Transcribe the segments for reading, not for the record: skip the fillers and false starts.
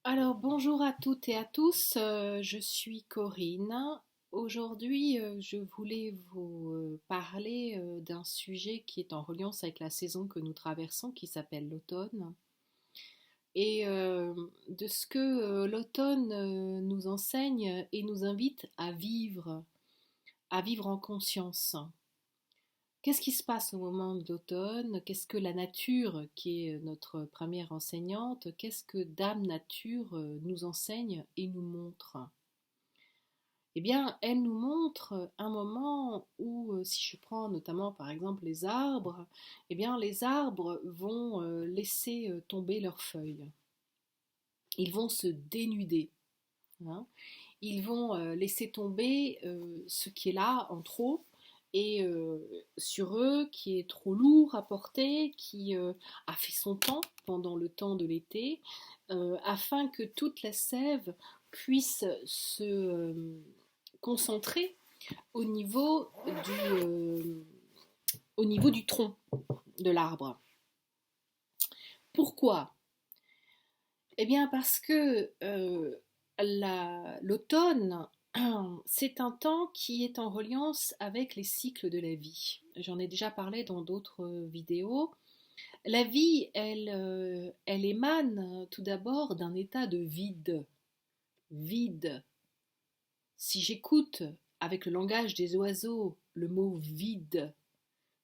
Alors bonjour à toutes et à tous, je suis Corinne. Aujourd'hui, je voulais vous parler d'un sujet qui est en reliance avec la saison que nous traversons, qui s'appelle l'automne, et de ce que l'automne nous enseigne et nous invite à vivre en conscience. Qu'est-ce qui se passe au moment de l'automne? Qu'est-ce que la nature, qui est notre première enseignante, qu'est-ce que Dame Nature nous enseigne et nous montre? Eh bien, elle nous montre un moment où, si je prends notamment par exemple les arbres, eh bien les arbres vont laisser tomber leurs feuilles. Ils vont se dénuder, hein. Ils vont laisser tomber ce qui est là en trop et sur eux qui est trop lourd à porter, qui a fait son temps pendant le temps de l'été, afin que toute la sève puisse se concentrer au niveau au niveau du tronc de l'arbre. Pourquoi? Eh bien parce que l'automne, c'est un temps qui est en reliance avec les cycles de la vie. J'en ai déjà parlé dans d'autres vidéos. La vie, elle émane tout d'abord d'un état de vide. Vide. Si j'écoute avec le langage des oiseaux le mot vide,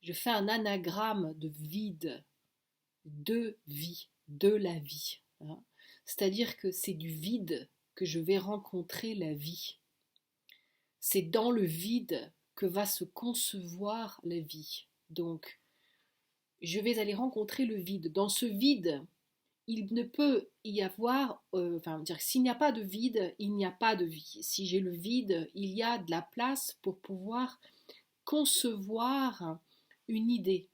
je fais un anagramme de vide, de vie, de la vie, hein. C'est-à-dire que c'est du vide que je vais rencontrer la vie. C'est dans le vide que va se concevoir la vie. Donc, je vais aller rencontrer le vide. Dans ce vide, il ne peut y avoir, dire s'il n'y a pas de vide, il n'y a pas de vie. Si j'ai le vide, il y a de la place pour pouvoir concevoir une idée,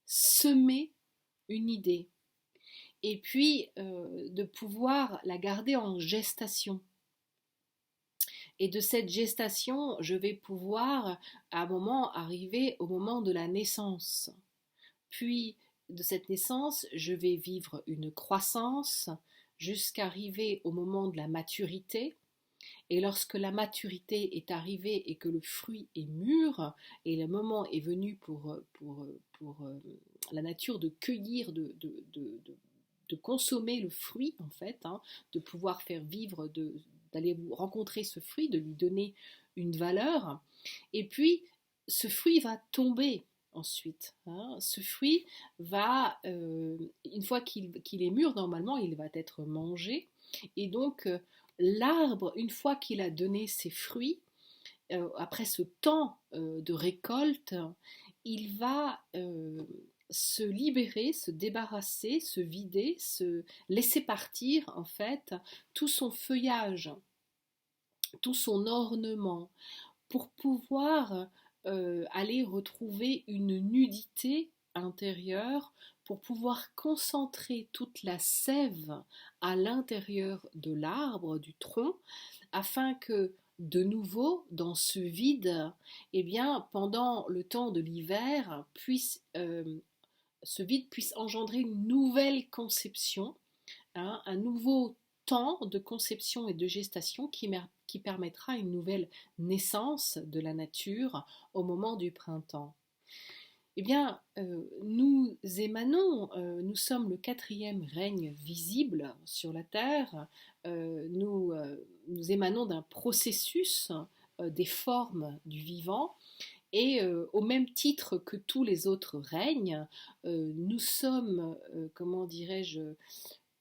semer une idée, et puis de pouvoir la garder en gestation. Et de cette gestation, je vais pouvoir à un moment arriver au moment de la naissance. Puis de cette naissance, je vais vivre une croissance jusqu'à arriver au moment de la maturité. Et lorsque la maturité est arrivée et que le fruit est mûr, et le moment est venu pour la nature de cueillir, de consommer le fruit, en fait, hein, de pouvoir faire vivre, d'aller rencontrer ce fruit, de lui donner une valeur, et puis ce fruit va tomber ensuite, hein. Ce fruit va, une fois qu'il est mûr, normalement, il va être mangé, et donc l'arbre, une fois qu'il a donné ses fruits, après ce temps de récolte, il va se libérer, se débarrasser, se vider, se laisser partir en fait tout son feuillage, tout son ornement, pour pouvoir aller retrouver une nudité intérieure, pour pouvoir concentrer toute la sève à l'intérieur de l'arbre, du tronc, afin que de nouveau, dans ce vide, eh bien, pendant le temps de l'hiver, ce vide puisse engendrer une nouvelle conception, hein, un nouveau temps de conception et de gestation qui permettra une nouvelle naissance de la nature au moment du printemps. Eh bien, nous émanons, nous sommes le quatrième règne visible sur la Terre, nous émanons d'un processus des formes du vivant, et au même titre que tous les autres règnes, nous sommes, comment dirais-je,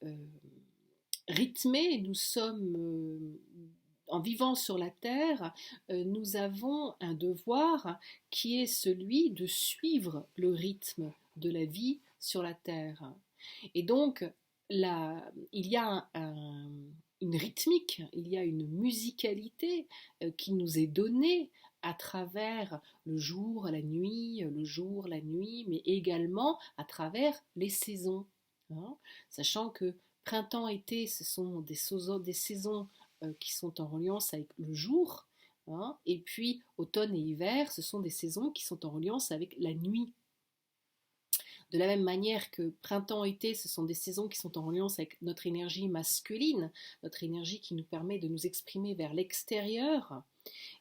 euh, rythmés, nous sommes en vivant sur la terre, nous avons un devoir qui est celui de suivre le rythme de la vie sur la terre. Et donc, il y a une rythmique, il y a une musicalité qui nous est donnée à travers le jour, la nuit, le jour, la nuit, mais également à travers les saisons, hein. Sachant que printemps-été, ce sont des saisons qui sont en reliance avec le jour, hein, et puis automne et hiver, ce sont des saisons qui sont en reliance avec la nuit. De la même manière que printemps-été, ce sont des saisons qui sont en reliance avec notre énergie masculine, notre énergie qui nous permet de nous exprimer vers l'extérieur.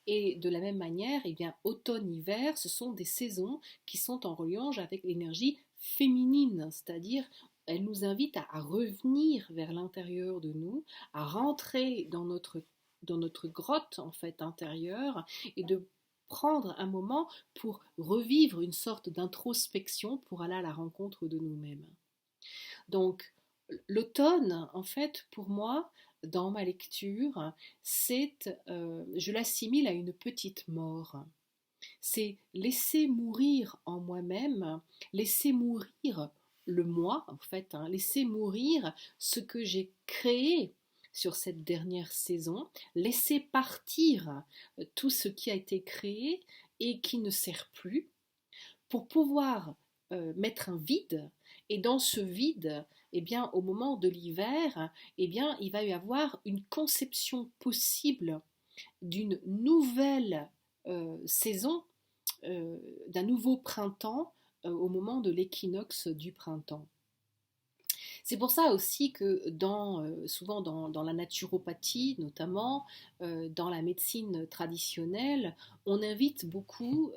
Et de la même manière, eh bien, automne-hiver, ce sont des saisons qui sont en reliance avec l'énergie féminine, c'est-à-dire elles nous invitent à revenir vers l'intérieur de nous, à rentrer dans notre grotte en fait intérieure et de prendre un moment pour revivre une sorte d'introspection pour aller à la rencontre de nous-mêmes. Donc l'automne, en fait, pour moi, dans ma lecture, je l'assimile à une petite mort. C'est laisser mourir en moi-même, laisser mourir le moi, en fait, hein, laisser mourir ce que j'ai créé sur cette dernière saison, laisser partir tout ce qui a été créé et qui ne sert plus, pour pouvoir mettre un vide. Et dans ce vide, eh bien, au moment de l'hiver, eh bien, il va y avoir une conception possible d'une nouvelle saison, d'un nouveau printemps au moment de l'équinoxe du printemps. C'est pour ça aussi que souvent dans la naturopathie notamment, dans la médecine traditionnelle, on invite beaucoup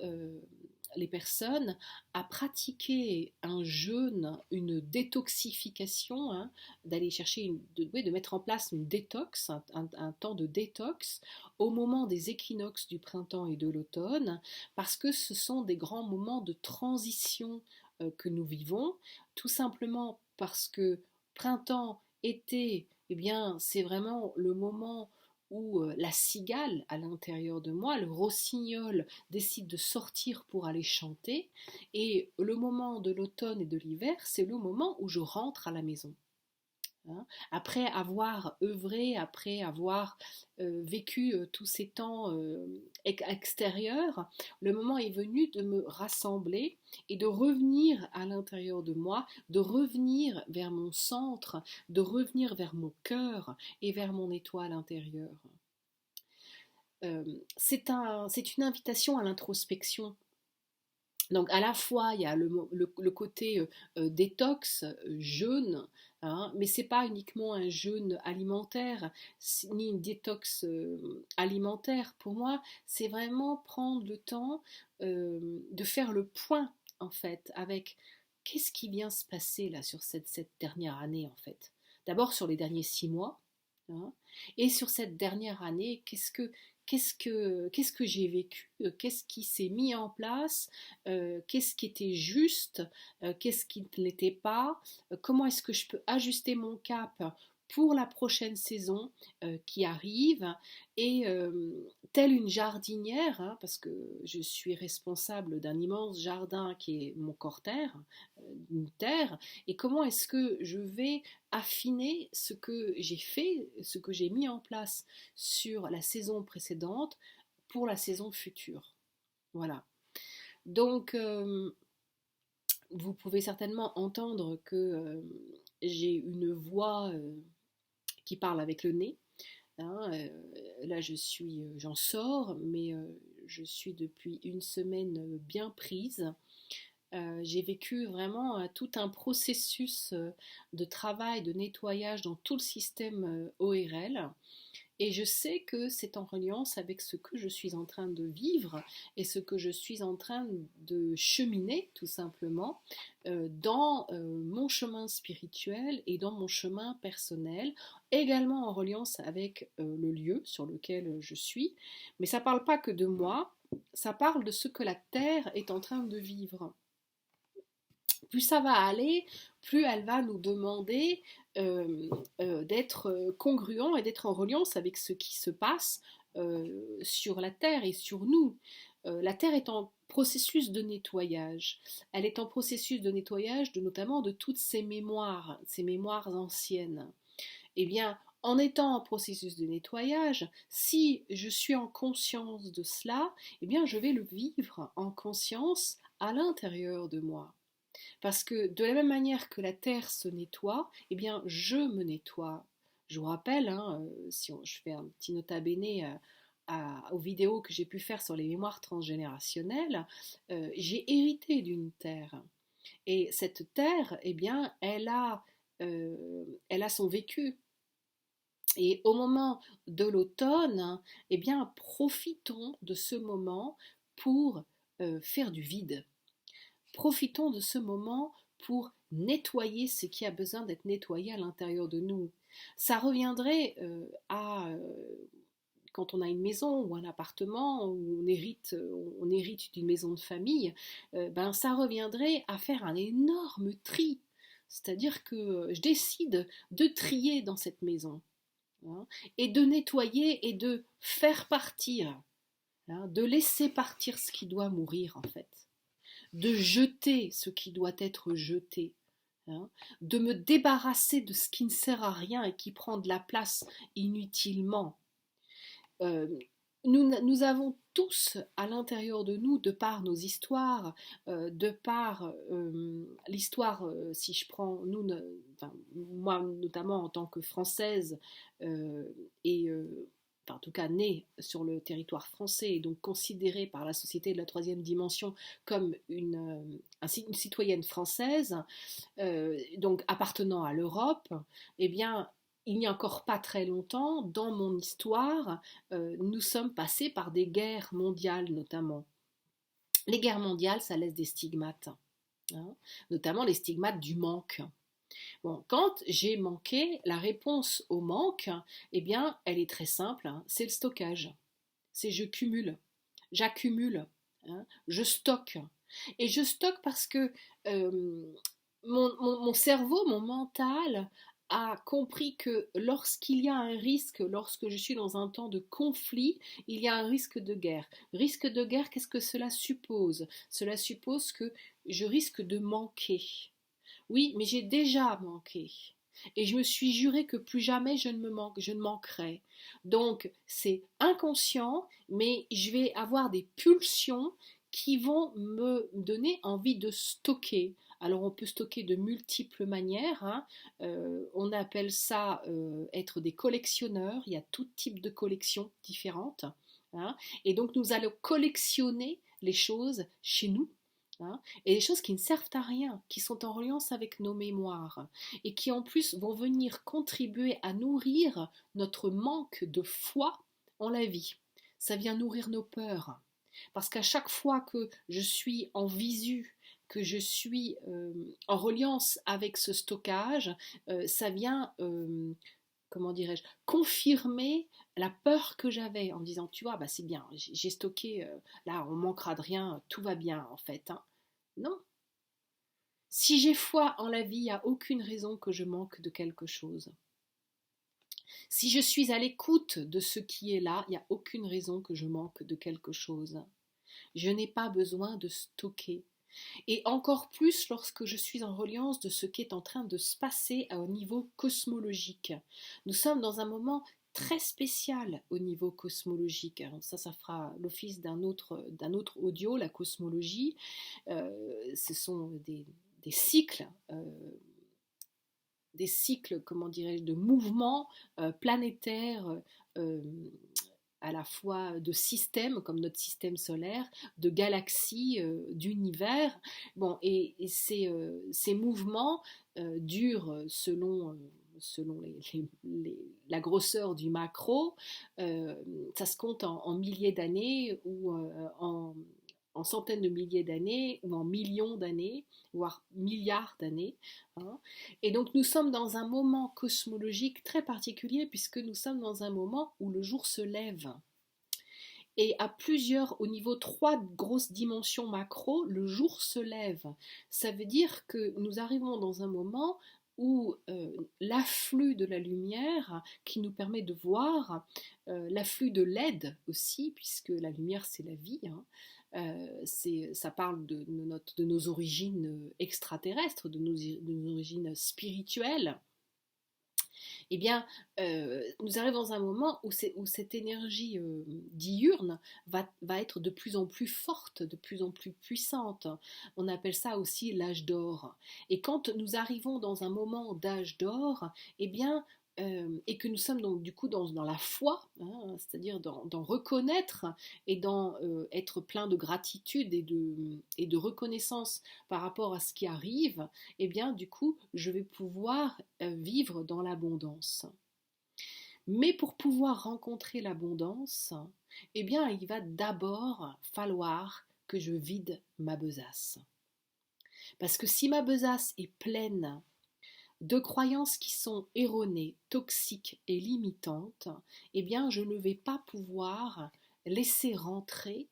les personnes à pratiquer un jeûne, une détoxification, hein, d'aller chercher, de mettre en place une détox, un temps de détox au moment des équinoxes du printemps et de l'automne, parce que ce sont des grands moments de transition que nous vivons, tout simplement parce que printemps, été, eh bien, c'est vraiment le moment où la cigale à l'intérieur de moi, le rossignol, décide de sortir pour aller chanter. Et le moment de l'automne et de l'hiver, c'est le moment où je rentre à la maison. Hein. Après avoir œuvré, après avoir vécu tous ces temps extérieurs, le moment est venu de me rassembler et de revenir à l'intérieur de moi, de revenir vers mon centre, de revenir vers mon cœur et vers mon étoile intérieure. C'est une invitation à l'introspection. Donc à la fois il y a le côté détox, jeûne, hein, mais c'est pas uniquement un jeûne alimentaire, ni une détox alimentaire. Pour moi, c'est vraiment prendre le temps de faire le point en fait avec qu'est-ce qui vient se passer là sur cette dernière année en fait. D'abord sur les derniers 6 mois, hein, et sur cette dernière année, qu'est-ce que j'ai vécu, qu'est-ce qui s'est mis en place, qu'est-ce qui était juste, qu'est-ce qui ne l'était pas, comment est-ce que je peux ajuster mon cap pour la prochaine saison qui arrive, et telle une jardinière, hein, parce que je suis responsable d'un immense jardin qui est mon corps terre, une terre, et comment est-ce que je vais affiner ce que j'ai fait, ce que j'ai mis en place sur la saison précédente pour la saison future. Voilà. Donc, vous pouvez certainement entendre que j'ai une voix qui parle avec le nez. Hein, là, j'en sors, mais je suis depuis une semaine bien prise. J'ai vécu vraiment tout un processus de travail, de nettoyage dans tout le système ORL. Et je sais que c'est en reliance avec ce que je suis en train de vivre et ce que je suis en train de cheminer tout simplement dans mon chemin spirituel et dans mon chemin personnel, également en reliance avec le lieu sur lequel je suis. Mais ça ne parle pas que de moi, ça parle de ce que la Terre est en train de vivre. Plus ça va aller, plus elle va nous demander d'être congruent et d'être en reliance avec ce qui se passe sur la Terre et sur nous. La Terre est en processus de nettoyage. Elle est en processus de nettoyage notamment de toutes ces mémoires anciennes. Eh bien, en étant en processus de nettoyage, si je suis en conscience de cela, eh bien, je vais le vivre en conscience à l'intérieur de moi. Parce que de la même manière que la terre se nettoie, eh bien je me nettoie. Je vous rappelle, hein, je fais un petit nota bene aux vidéos que j'ai pu faire sur les mémoires transgénérationnelles, j'ai hérité d'une terre. Et cette terre, eh bien, elle a son vécu. Et au moment de l'automne, eh bien, profitons de ce moment pour faire du vide. Profitons de ce moment pour nettoyer ce qui a besoin d'être nettoyé à l'intérieur de nous. Ça reviendrait quand on a une maison ou un appartement, ou on hérite d'une maison de famille, ben ça reviendrait à faire un énorme tri. C'est-à-dire que je décide de trier dans cette maison, hein, et de nettoyer et de faire partir, hein, de laisser partir ce qui doit mourir en fait, de jeter ce qui doit être jeté, hein, de me débarrasser de ce qui ne sert à rien et qui prend de la place inutilement. Euh, nous avons tous à l'intérieur de nous, de par nos histoires, de par l'histoire, si je prends, enfin, moi notamment en tant que Française, euh, et enfin, en tout cas née sur le territoire français et donc considérée par la société de la troisième dimension comme une citoyenne française, donc appartenant à l'Europe, eh bien, il n'y a encore pas très longtemps, dans mon histoire, nous sommes passés par des guerres mondiales notamment. Les guerres mondiales, ça laisse des stigmates, hein, notamment les stigmates du manque. Bon, quand j'ai manqué, la réponse au manque, eh bien, elle est très simple, hein, c'est le stockage. C'est je cumule, j'accumule, hein, je stocke. Et je stocke parce que euh, mon cerveau, mon mental a compris que lorsqu'il y a un risque, lorsque je suis dans un temps de conflit, il y a un risque de guerre. Risque de guerre, qu'est-ce que cela suppose? Cela suppose que je risque de manquer. Oui, mais j'ai déjà manqué. Et je me suis juré que plus jamais je ne manquerai. Donc c'est inconscient, mais je vais avoir des pulsions qui vont me donner envie de stocker. Alors on peut stocker de multiples manières, hein. On appelle ça être des collectionneurs. Il y a tout type de collections différentes, hein. Et donc nous allons collectionner les choses chez nous, hein, et des choses qui ne servent à rien, qui sont en reliance avec nos mémoires, et qui en plus vont venir contribuer à nourrir notre manque de foi en la vie. Ça vient nourrir nos peurs. Parce qu'à chaque fois que je suis en visu, que je suis en reliance avec ce stockage, ça vient, comment dirais-je, confirmer la peur que j'avais en disant, tu vois, bah c'est bien, j'ai stocké, là on manquera de rien, tout va bien en fait, hein. Non. Si j'ai foi en la vie, il n'y a aucune raison que je manque de quelque chose. Si je suis à l'écoute de ce qui est là, il n'y a aucune raison que je manque de quelque chose. Je n'ai pas besoin de stocker. Et encore plus lorsque je suis en reliance de ce qui est en train de se passer au niveau cosmologique. Nous sommes dans un moment très spécial au niveau cosmologique. Alors ça fera l'office d'un autre audio, la cosmologie. Ce sont des cycles, comment dirais-je, de mouvements planétaires, euh, à la fois de systèmes comme notre système solaire, de galaxies, d'univers. Bon, et ces mouvements durent selon la grosseur du macro, ça se compte en milliers d'années ou en centaines de milliers d'années ou en millions d'années, voire milliards d'années, hein. Et donc nous sommes dans un moment cosmologique très particulier puisque nous sommes dans un moment où le jour se lève. Et à plusieurs, au niveau trois grosses dimensions macro, le jour se lève. Ça veut dire que nous arrivons dans un moment où l'afflux de la lumière qui nous permet de voir, l'afflux de l'aide aussi, puisque la lumière c'est la vie, hein, ça parle de nos origines extraterrestres, de nos origines spirituelles. Eh bien, nous arrivons dans un moment où cette énergie diurne va être de plus en plus forte, de plus en plus puissante. On appelle ça aussi l'âge d'or. Et quand nous arrivons dans un moment d'âge d'or, eh bien, et que nous sommes donc du coup dans la foi, hein, c'est-à-dire dans reconnaître et dans être plein de gratitude et de reconnaissance par rapport à ce qui arrive, eh bien du coup je vais pouvoir vivre dans l'abondance. Mais pour pouvoir rencontrer l'abondance, eh bien il va d'abord falloir que je vide ma besace. Parce que si ma besace est pleine de croyances qui sont erronées, toxiques et limitantes, eh bien je ne vais pas pouvoir laisser rentrer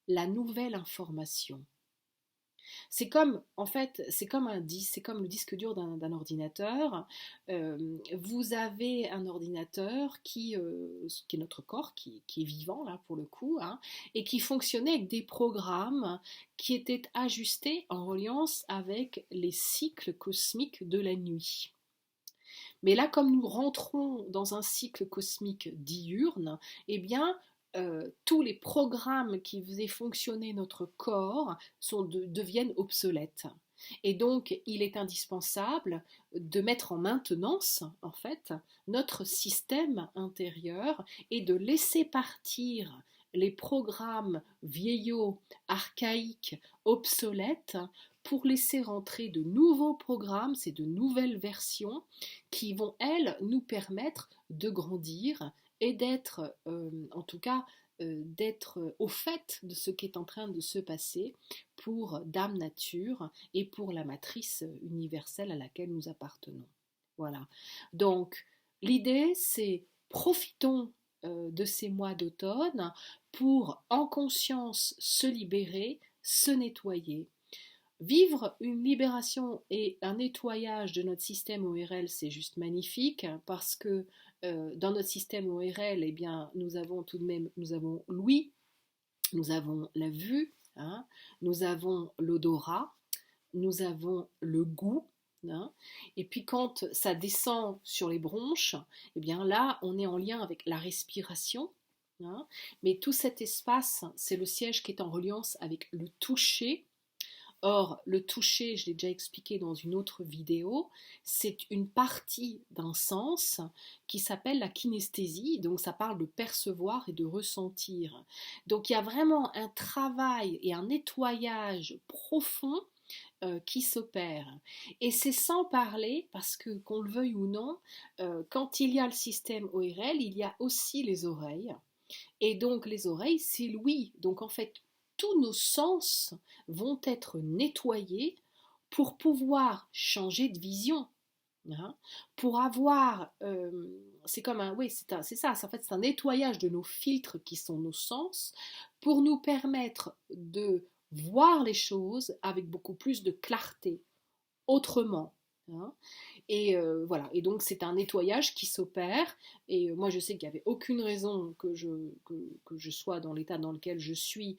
la nouvelle information. C'est comme, en fait, c'est comme un disque, c'est comme le disque dur d'un ordinateur. Vous avez un ordinateur qui est notre corps, qui est vivant là pour le coup, hein, et qui fonctionnait avec des programmes qui étaient ajustés en reliance avec les cycles cosmiques de la nuit. Mais là, comme nous rentrons dans un cycle cosmique diurne, eh bien, tous les programmes qui faisaient fonctionner notre corps deviennent obsolètes. Et donc, il est indispensable de mettre en maintenance, en fait, notre système intérieur et de laisser partir les programmes vieillots, archaïques, obsolètes, pour laisser rentrer de nouveaux programmes, c'est de nouvelles versions qui vont, elles, nous permettre de grandir et d'être, en tout cas, d'être au fait de ce qui est en train de se passer pour Dame Nature et pour la matrice universelle à laquelle nous appartenons. Voilà. Donc, l'idée, c'est profitons de ces mois d'automne pour, en conscience, se libérer, se nettoyer. Vivre une libération et un nettoyage de notre système ORL, c'est juste magnifique parce que dans notre système ORL, eh bien, nous avons tout de même, nous avons l'ouïe, nous avons la vue, hein, nous avons l'odorat, nous avons le goût, hein, et puis quand ça descend sur les bronches, eh bien là, on est en lien avec la respiration. Hein, mais tout cet espace, c'est le siège qui est en reliance avec le toucher. Or, le toucher, je l'ai déjà expliqué dans une autre vidéo, c'est une partie d'un sens qui s'appelle la kinesthésie, donc ça parle de percevoir et de ressentir. Donc il y a vraiment un travail et un nettoyage profond qui s'opère. Et c'est sans parler, parce que qu'on le veuille ou non, quand il y a le système ORL, il y a aussi les oreilles. Et donc les oreilles, c'est l'ouïe. Donc en fait, tous nos sens vont être nettoyés pour pouvoir changer de vision. Hein, pour avoir, c'est comme un, oui, c'est ça, en fait, c'est un nettoyage de nos filtres qui sont nos sens pour nous permettre de voir les choses avec beaucoup plus de clarté, autrement. Hein. Et voilà, et donc c'est un nettoyage qui s'opère, et moi je sais qu'il n'y avait aucune raison que je sois dans l'état dans lequel je suis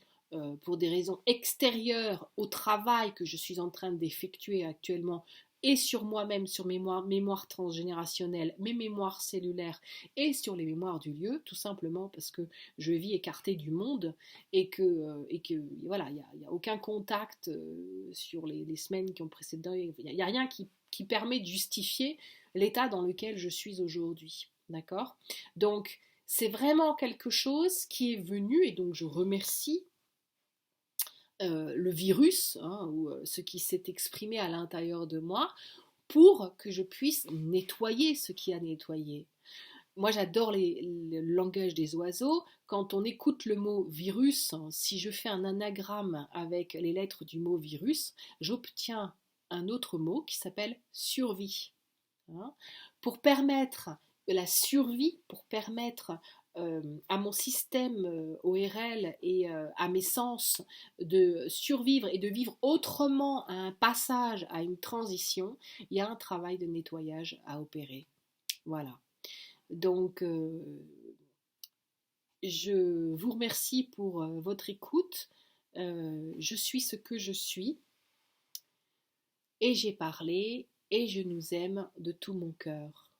pour des raisons extérieures au travail que je suis en train d'effectuer actuellement, et sur moi-même, sur mes mémoires transgénérationnelles, mes mémoires cellulaires, et sur les mémoires du lieu, tout simplement parce que je vis écartée du monde, et que voilà, il n'y a aucun contact sur les semaines qui ont précédé, il n'y a rien qui permet de justifier l'état dans lequel je suis aujourd'hui. D'accord? Donc, c'est vraiment quelque chose qui est venu, et donc je remercie le virus, hein, ou ce qui s'est exprimé à l'intérieur de moi, pour que je puisse nettoyer ce qui a nettoyé. Moi, j'adore le langage des oiseaux. Quand on écoute le mot virus, si je fais un anagramme avec les lettres du mot virus, j'obtiens un autre mot qui s'appelle survie. Hein, pour permettre la survie, pour permettre à mon système ORL et à mes sens de survivre et de vivre autrement à un passage, à une transition, il y a un travail de nettoyage à opérer. Voilà. Donc, je vous remercie pour votre écoute. Je suis ce que je suis et j'ai parlé et je nous aime de tout mon cœur.